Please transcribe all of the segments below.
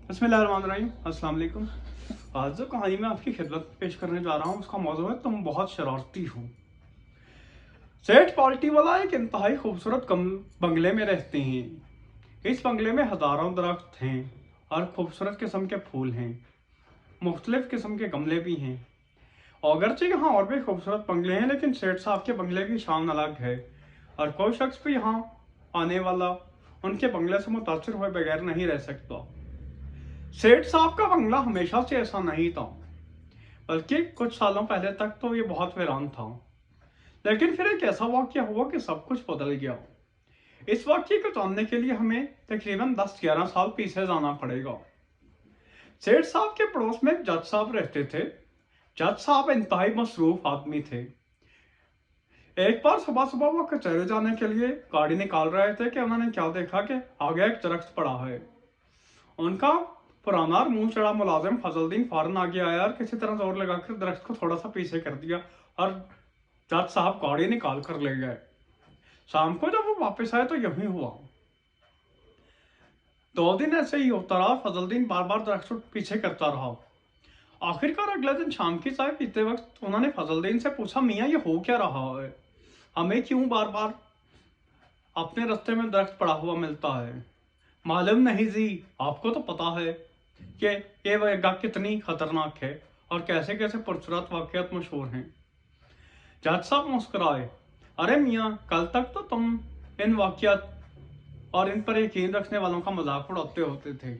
बिस्मिल्लाहिर्रहमानिर्रहीम, अस्सलाम वालेकुम। आज जो कहानी मैं आपकी खिदमत पेश करने जा रहा हूँ उसका मौजू है तुम बहुत शरारती हो। सेठ पार्टी वाला एक इंतहाई खूबसूरत बंगले में रहते हैं। इस बंगले में हजारों दरख्त हैं और खूबसूरत किस्म के फूल हैं। मुख्तलिफ किस्म के गमले भी हैं। अगरचे यहाँ और भी खूबसूरत बंगले हैं, लेकिन सेठ साहब के बंगले की शान अलग है और कोई शख्स भी यहाँ आने वाला उनके बंगले से मुतासर हुए बगैर नहीं रह सकता। सेठ साहब का बंगला हमेशा से ऐसा नहीं था, बल्कि कुछ सालों पहले तक तो ये बहुत वीरान था। लेकिन फिर एक ऐसा वाकया हुआ कि सब कुछ बदल गया। इस वाकये को जानने के लिए हमें तकरीबन 10-11 साल पीछे जाना पड़ेगा। सेठ साहब के पड़ोस में एक जज साहब रहते थे। जज साहब इंतहाई मसरूफ आदमी थे। एक बार सुबह सुबह वो कचहरी जाने के लिए गाड़ी निकाल रहे थे कि उन्होंने क्या देखा कि आगे एक दरख्त पड़ा है। उनका पुराना और मुंह चढ़ा मुलाजिम फजलुद्दीन फौरन आगे आया और किसी तरह जोर लगाकर दरख्त को थोड़ा सा पीछे कर दिया और जज साहब गाड़ी निकाल कर ले गए। शाम को जब वो वापस आए तो यही हुआ। 2 दिन ऐसे ही होता रहा। फजलुद्दीन बार बार दरख्त को पीछे करता रहा। आखिरकार अगले दिन शाम की चाय पीते वक्त उन्होंने फजलुद्दीन से पूछा, मियाँ ये हो क्या रहा है? हमें क्यों बार बार अपने रास्ते में दरख्त पड़ा हुआ मिलता है? मालूम नहीं जी, आपको तो पता है कि ये जगह कितनी खतरनाक है और कैसे कैसे पुरसरत वाकयात मशहूर हैं। जज साहब मुस्कुराए। अरे मियाँ, कल तक तो तुम इन वाकयात और इन पर यकीन रखने वालों का मजाक उड़ाते होते थे,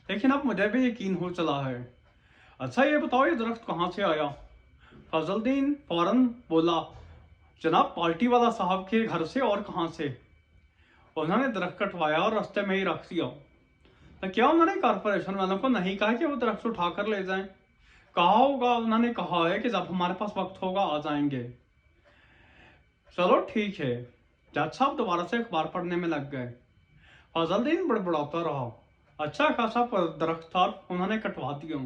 लेकिन अब मुझे भी यकीन हो चला है। अच्छा ये बताओ, ये दरख्त कहाँ से आया? फजलुद्दीन फौरन बोला, जनाब पार्टी वाला साहब के घर से, और कहाँ से? उन्होंने दरख्त कटवाया और रास्ते में ही रख दिया। तो क्या उन्होंने कारपोरेशन वालों को नहीं कहा कि वो दरख्त उठा कर ले जाएं? कहा होगा, उन्होंने कहा है कि जब हमारे पास वक्त होगा आ जाएंगे। चलो ठीक है। जज साहब दोबारा से अखबार पढ़ने में लग गए। फजलुद्दीन बड़बड़ाता रहा। अच्छा खासा दरख्त था, उन्होंने कटवा दिया।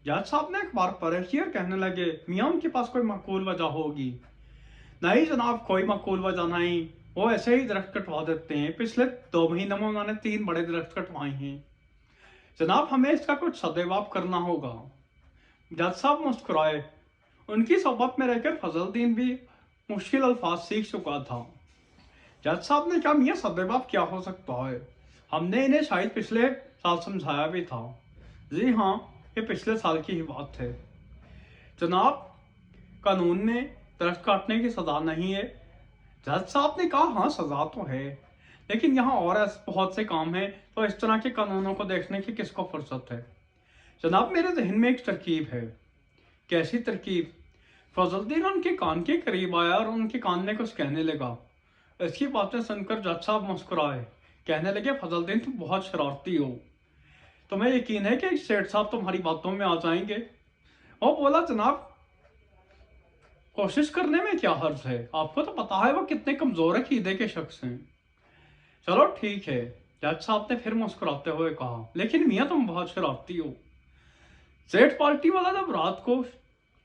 जज साहब ने अखबार पढ़ी और कहने लगे, मियाँ उनके पास कोई माकूल वजह होगी। नहीं जनाब, कोई माकूल वजह नहीं, वो ऐसे ही दरख्त कटवा देते हैं। पिछले 2 महीनों में उन्होंने 3 बड़े दरख्त कटवाए हैं। जनाब हमें इसका कुछ सदेवाब करना होगा। जज साहब मुस्कुराए। उनकी सोबत में रहकर फजलुद्दीन भी मुश्किल अल्फाज सीख चुका था। जज साहब ने कहा, मियाँ सदेबाप क्या हो सकता है? हमने इन्हें शायद पिछले साल समझाया भी था। जी हाँ, ये पिछले साल की ही बात है। जनाब कानून में दरख्त काटने की सजा नहीं है। जज साहब ने कहा, हाँ सजा तो है, लेकिन यहाँ और बहुत से काम हैं, तो इस तरह के कानूनों को देखने की किसको फुर्सत है? जनाब मेरे जहन में एक तरकीब है। कैसी तरकीब? फजलुद्दीन उनके कान के करीब आया और उनके कान में कुछ कहने लगा। इसकी बातें सुनकर जज साहब मुस्कुराए। कहने लगे, फजलुद्दीन तुम बहुत शरारती हो। तुम्हें यकीन है कि सेठ साहब तुम्हारी बातों में आ जाएंगे? वो बोला, जनाब कोशिश करने में क्या हर्ज है? आपको तो पता है वो कितने कमजोर अकीदे के शख्स हैं। चलो ठीक है। जज साहब ने फिर मुस्कुराते हुए कहा, लेकिन मियाँ तुम बहुत शरारती हो। सेठ पार्टी वाला जब रात को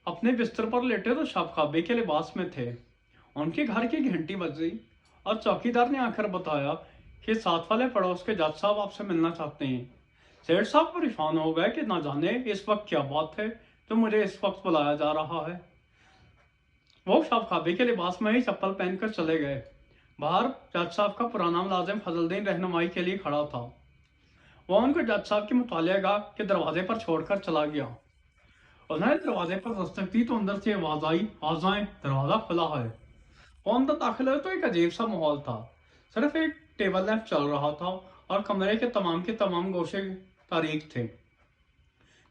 अपने बिस्तर पर लेटे तो शबखाबे के लिबास में थे। उनके घर की घंटी बज गई और चौकीदार ने आकर बताया कि साथ वाले पड़ोस के जज साहब आपसे मिलना चाहते हैं। सेठ साहब परेशान हो गए कि ना जाने इस वक्त क्या बात है तो मुझे इस वक्त बुलाया जा रहा है। वो शबखाबे के लिबास में ही चप्पल पहनकर चले गए। बाहर जज साहब का पुराना मुलाजिम फजलुद्दीन रहनुमाई के लिए खड़ा था। वह उनको जज साहब की मुतालिया के दरवाजे पर छोड़कर चला गया। उन्होंने दरवाजे पर दस्तक दी तो अंदर से आवाज आई, आ जाएं, दरवाजा खुला है। वो अंदर दाखिल हुए तो एक अजीब सा माहौल था। सिर्फ एक टेबल लैंप चल रहा था और कमरे के तमाम गोशे तारीख थे।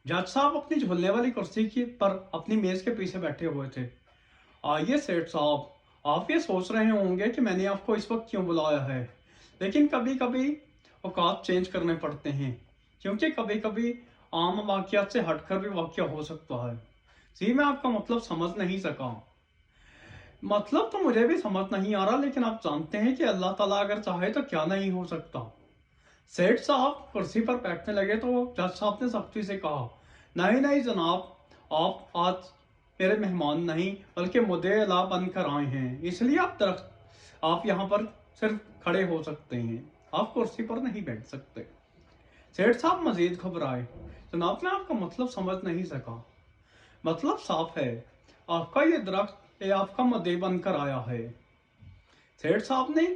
जज साहब अपनी झूलने वाली कुर्सी की पर अपनी मेज के पीछे बैठे हुए थे। आइए सेठ साहब, आप ये सोच रहे होंगे कि मैंने आपको इस वक्त क्यों बुलाया है, लेकिन कभी कभी औकात चेंज करने पड़ते हैं, क्योंकि कभी कभी आम वाकयात से हटकर भी वाकया हो सकता है। जी मैं आपका मतलब समझ नहीं सका। मतलब तो मुझे भी समझ नहीं आ रहा, लेकिन आप जानते हैं कि अल्लाह ताला अगर चाहे तो क्या नहीं हो सकता। सेठ साहब कुर्सी पर बैठने लगे तो जज साहब ने सख्ती से कहा, नहीं नहीं जनाब, आप आज मेरे मेहमान नहीं बल्कि मुद्दे-ए-ला बनकर आए हैं, इसलिए आप यहाँ पर सिर्फ खड़े हो सकते हैं, आप कुर्सी पर नहीं बैठ सकते। सेठ साहब मजीद घबराए। जनाब मैं आपका मतलब समझ नहीं सका। मतलब साफ है, आपका ये दरख्त आपका मदई बनकर आया है। सेठ साहब ने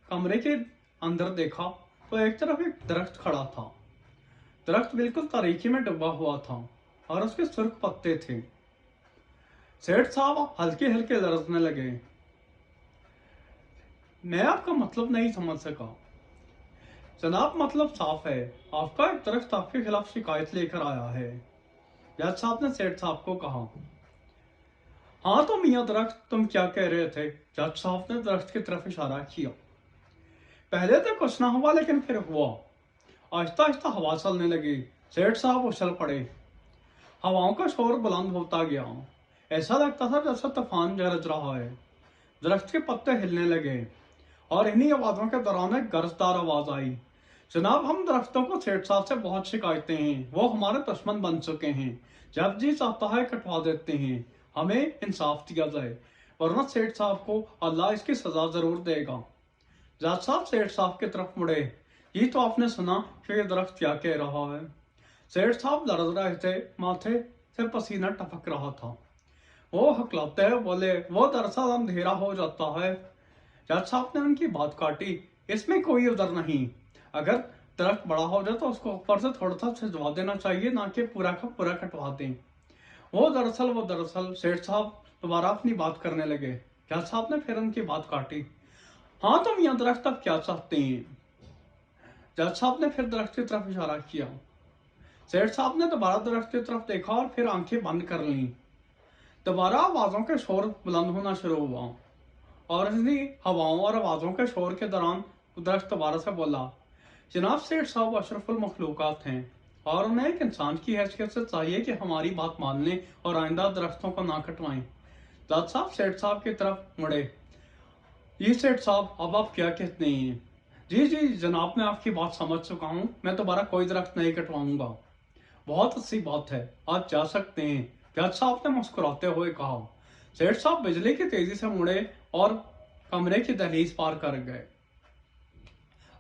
कमरे के अंदर देखा तो एक तरफ एक दरख्त खड़ा था। दरख्त बिल्कुल तारीकी में डूबा हुआ था और उसके सुर्ख पत्ते थे। सेठ साहब हल्के हल्के लरजने लगे। मैं आपका मतलब नहीं समझ सका। जनाब मतलब साफ है, आपका एक दरख्त आपके खिलाफ शिकायत लेकर आया है। जज साहब ने सेठ साहब को कहा। हाँ तो मियाँ दरख्त, तुम क्या कह रहे थे? जज साहब ने दरख्त की तरफ इशारा किया। पहले तो कुछ ना हुआ, लेकिन फिर हुआ। आहिस्ता आहिस्ता हवा चलने लगी। सेठ साहब उछल पड़े। हवाओं का शोर बुलंद होता गया। ऐसा लगता था जैसे तूफान गरज रहा है। दरख्त के पत्ते हिलने लगे और इन्हीं आवाजों के दौरान एक गरजदार आवाज आई। जनाब हम दरख्तों को सेठ साहब से बहुत शिकायतें हैं, वो हमारे दुश्मन बन चुके हैं। जब जी चाहता है कटवा देते हैं। हमें इंसाफ दिया जाए, वरना सेठ साहब को अल्लाह इसकी सजा जरूर देगा। जज साहब सेठ साहब की तरफ मुड़े। ये तो आपने सुना कि ये दरख्त क्या कह रहा है? सेठ साहब लरज रहे थे, माथे से पसीना टपक रहा था। वो हकलाते हुए बोले, वो दरअसल अंधेरा हो जाता है। जज साहब ने उनकी बात काटी। इसमें कोई उधर नहीं। अगर दरख्त बड़ा हो जाए तो उसको ऊपर से थोड़ा सा छिजवा देना चाहिए, ना कि पूरा का पूरा कटवा दें। वो दरअसल सेठ साहब दोबारा अपनी बात करने लगे। जज साहब ने फिर उनकी बात काटी। हाँ तुम यहाँ दरख्त अब क्या चाहते हैं? जज साहब ने फिर दरख्त की तरफ इशारा किया। सेठ साहब ने दोबारा दरख्त की तरफ देखा और फिर आंखें बंद कर लीं। दोबारा आवाजों के शोर बुलंद होना शुरू हुआ और इन्हीं हवाओं और आवाजों के शोर के दौरान दरख्त दोबारा से बोला। जनाब सेठ साहब अशरफुल मखलूकात हैं और उन्हें एक इंसान की हैसियत से चाहिए कि हमारी बात मान लें और आइंदा दरख्तों को ना कटवाएं। जज साहब सेठ साहब की तरफ मुड़े। जी सेठ साहब, अब आप क्या कहते हैं? जी जी जनाब, मैं आपकी बात समझ चुका हूँ। मैं दोबारा कोई दरख्त नहीं कटवाऊंगा। बहुत अच्छी बात है, आप जा सकते हैं, जज साहब ने मुस्कुराते हुए कहा। सेठ साहब बिजली की तेजी से मुड़े और कमरे की दहलीज पार कर गए।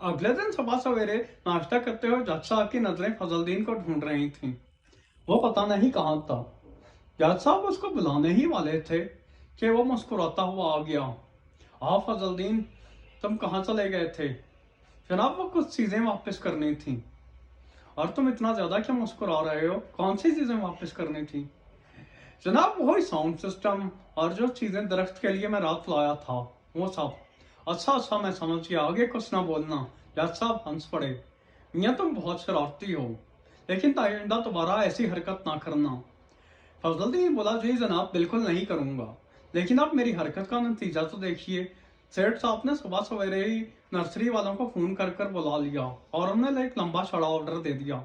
अगले दिन सुबह सवेरे नाश्ता करते हुए जज साहब की नजरें फजलदीन को ढूंढ रही थीं। वो पता नहीं कहाँ था। जज साहब उसको बुलाने ही वाले थे कि वो मुस्कुराता हुआ आ गया। हाँ फजलदीन, तुम कहाँ चले गए थे? जनाब वो कुछ चीजें वापस करनी थी। और तुम इतना ज्यादा क्यों मुस्कुरा रहे हो? कौन सी चीजें वापस करनी थी? जनाब वही साउंड सिस्टम और जो चीजें दरख्त के लिए मैं रात लाया था, वो सब। अच्छा अच्छा, मैं समझ गया, आगे कुछ ना बोलना। जज साहब हंस पड़े। मियाँ तुम बहुत शरारती हो, लेकिन आइंदा दोबारा ऐसी हरकत ना करना। फजलदीन बोला, जी जनाब बिल्कुल नहीं करूंगा, लेकिन आप मेरी हरकत का नतीजा तो देखिए। सेठ साहब ने सुबह सवेरे ही नर्सरी वालों को फोन कर कर बुला लिया और उन्हें एक लंबा चौड़ा ऑर्डर दे दिया।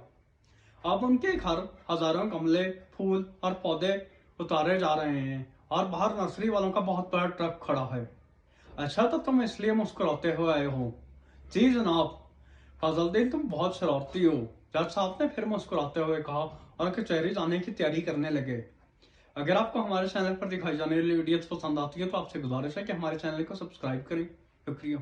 अब उनके घर हजारों गमले, फूल और पौधे उतारे जा रहे हैं और बाहर नर्सरी वालों का बहुत बड़ा ट्रक खड़ा है। अच्छा तो तुम इसलिए मुस्कुराते हुए आए हो? जी जनाब। फजलदीन तुम बहुत शरारती हो, जज साहब ने फिर मुस्कुराते हुए कहा और कचहरी जाने की तैयारी करने लगे। अगर आपको हमारे चैनल पर दिखाई जाने वाली वीडियोस पसंद आती है तो आपसे गुजारिश है कि हमारे चैनल को सब्सक्राइब करें। शुक्रिया।